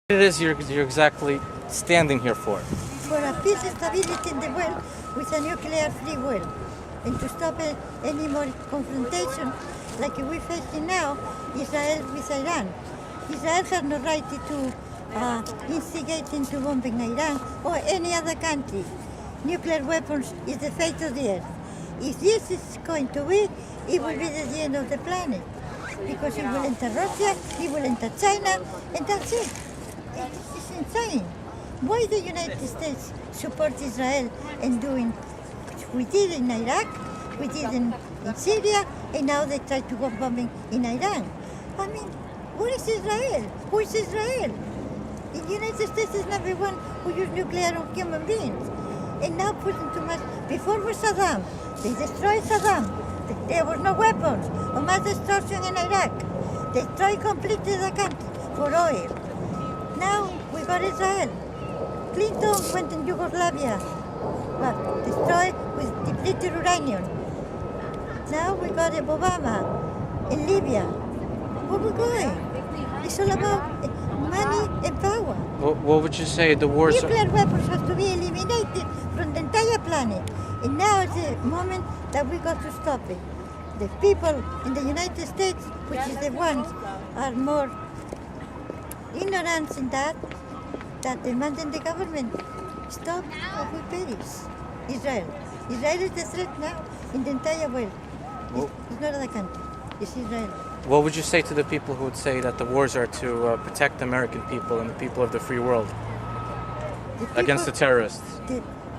It is you're exactly standing here for? For a peace and stability in the world with a nuclear-free world, and to stop any more confrontation like we're facing now, Israel with Iran. Israel has no right to instigate into bombing Iran or any other country. Nuclear weapons is the fate of the earth. If this is going to be, it will be the end of the planet, because it will enter Russia, it will enter China, and that's it. It's insane. Why the United States support Israel and doing, we did in Iraq, we did in Syria, and now they try to go bombing in Iran. I mean, where is Israel? Who is Israel? The United States is number one who use nuclear on human beings. And now putting too much, before was Saddam, they destroyed Saddam. There was no weapons or mass destruction in Iraq. They destroyed completely the country for oil. Now we got Israel. Clinton went in Yugoslavia, but destroyed with depleted uranium. Now we got Obama in Libya. Where we going? It's all about money and power. What would you say the wars Nuclear weapons have to be eliminated from the entire planet. And now is the moment that we got to stop it. The people in the United States, which is the ones are more ignorant in that demanding the government stop or we perish. Israel. Israel is the threat now in the entire world. It's not other country. It's Israel. What would you say to the people who would say that the wars are to protect the American people and the people of the free world against the terrorists?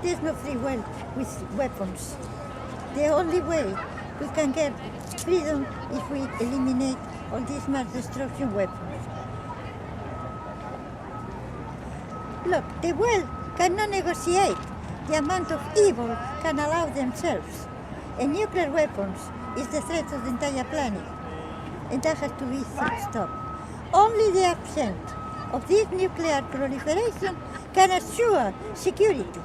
There's no free world with weapons. The only way we can get freedom if we eliminate all these mass destruction weapons. Look, the world cannot negotiate the amount of evil can allow themselves. And nuclear weapons is the threat of the entire planet. And that has to be stopped. Only the absence of this nuclear proliferation can assure security.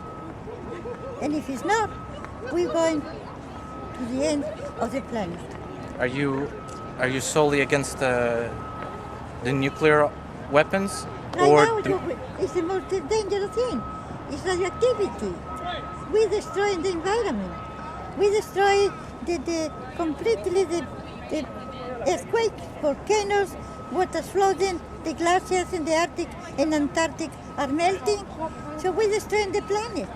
And if it's not, we're going to the end of the planet. Are you solely against the nuclear weapons? Right Or now, it's the most dangerous thing. It's radioactivity. We destroy the environment. We destroy completely the earthquakes, volcanoes, water flooding, the glaciers in the Arctic and Antarctic are melting. So we're destroying the planet.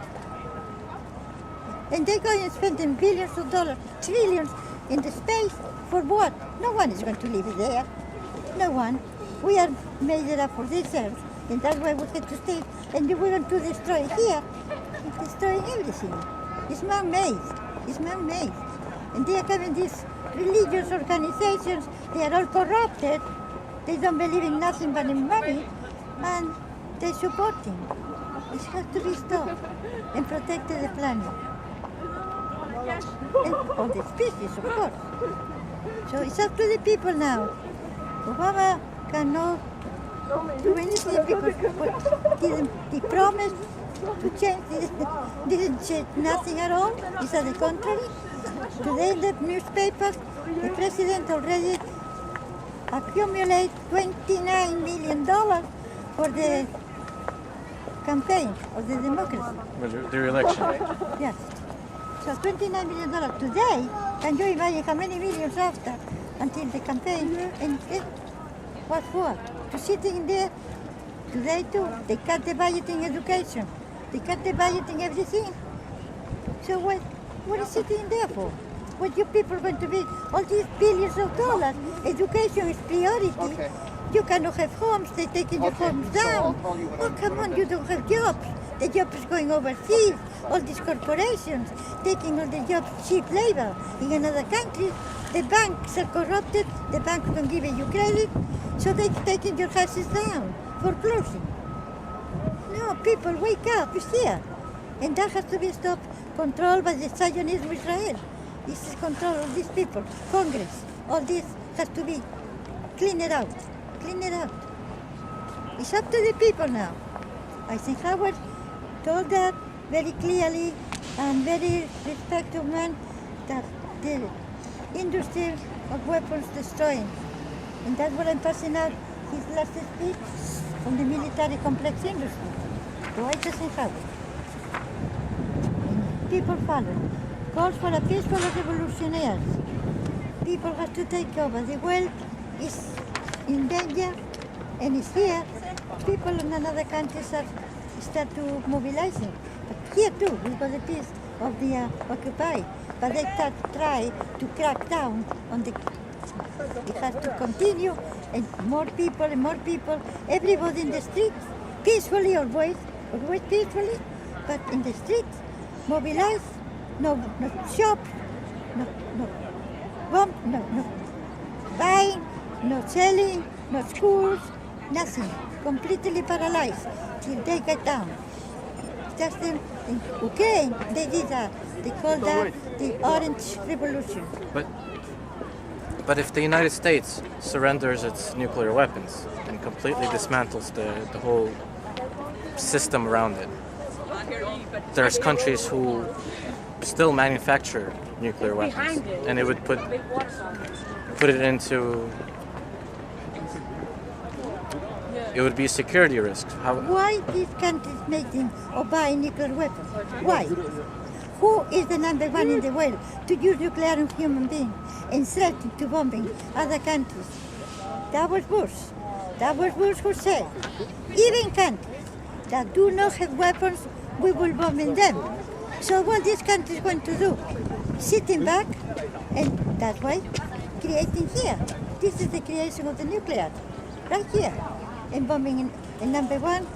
And they're going to spend billions of dollars, trillions in the space for what? No one is going to live there. No one. We are made it up for this earth, and that's why we have to stay. And we want to destroy here, destroying everything. It's man-made. It's man-made. And they are having these religious organizations. They are all corrupted. They don't believe in nothing but in money, and they're supporting. It has to be stopped and protected the planet. And all the species, of course. So it's up to the people now. Obama cannot do anything because he promised to change, didn't change nothing at all. It's at the contrary. Today in the newspapers, the president already accumulated $29 million for the campaign of the Democracy. their election? Yes. So $29 million today, can you imagine how many millions after until the campaign? And what for? To sitting there today too. They cut the budget in education. They cut the budget in everything. So what is sitting there for? What you people are going to be? All these billions of dollars. Education is priority. Okay. You cannot have homes. They're taking your homes down. Oh, come on, you don't have jobs. The job is going overseas. All these corporations taking all the jobs, cheap labor in another country. The banks are corrupted. The banks don't give you credit. So they're taking your houses down, foreclosing. No, people, wake up, it's here. And that has to be stopped, controlled by the Zionist Israel. This is control of these people, Congress. All this has to be cleaned out, clean it out. It's up to the people now. I think Howard told that very clearly and very respectful man that the industry of weapons destroying. And that's what I'm passing out his last speech on the military complex industry. Why doesn't have it? People follow. Calls for a peaceful revolutionaries. People have to take over. The world is in danger and is here. People in another countries start to mobilizing. But here too, we got a piece of the Occupy. But they try to crack down on the. It has to continue, and more people, everybody in the streets, peacefully always peacefully, but in the streets, mobilize, no shop, no buying, no selling, no schools, nothing, completely paralyzed till they get down. Just in Ukraine, they did that. They call that the Orange Revolution. But if the United States surrenders its nuclear weapons and completely dismantles the whole system around it, there's countries who still manufacture nuclear weapons, and it would put it into. It would be a security risk. Why these countries making or buying nuclear weapons? Why? Who is the number one in the world to use nuclear on human beings and threaten to bombing other countries? That was Bush. That was Bush who said, even countries that do not have weapons, we will bomb in them. So what these countries going to do? Sitting back and that way creating here. This is the creation of the nuclear, right here. And bombing in number one,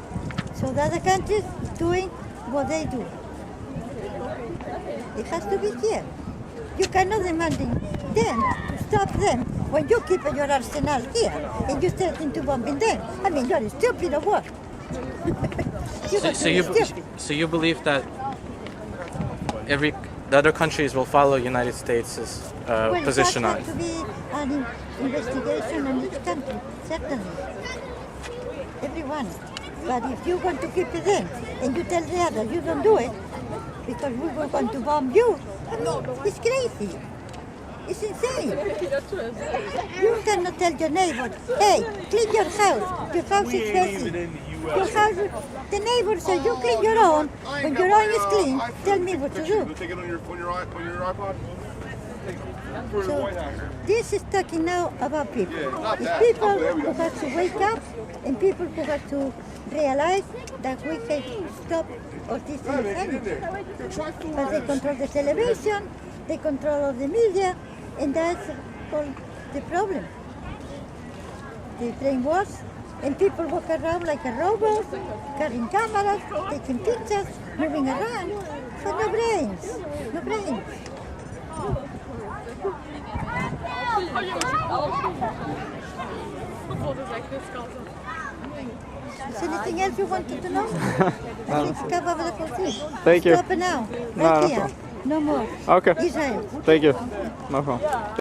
so the other countries doing what they do. It has to be here. You cannot demand them to stop them when you keep your arsenal here and you threaten to bombing them. I mean, you're stupid or what? So you believe that the other countries will follow United States' position on it? Well, it has to be an investigation on each country, certainly. Everyone. But if you want to keep it in and you tell the other you don't do it because we were going to bomb you, I mean, it's crazy. It's insane. You cannot tell your neighbor, hey, clean your house. Your house is messy. Your house, the neighbor says, you clean your own. When your own is clean, tell me what to do. Take it on your iPod. So this is talking now about people. not It's that. people There we who go. have to wake up and people who have to realize that we have to stop all this insanity. But they control the television, they control all the media, and that's all the problem. They brainwash, and people walk around like a robot, carrying cameras, taking pictures, moving around. So no brains, no brains. Is anything else you wanted to know? I think cover the whole thing. Thank you. Stop it now. No, Right no here. problem. No more. Okay. Israel. Thank you. No problem.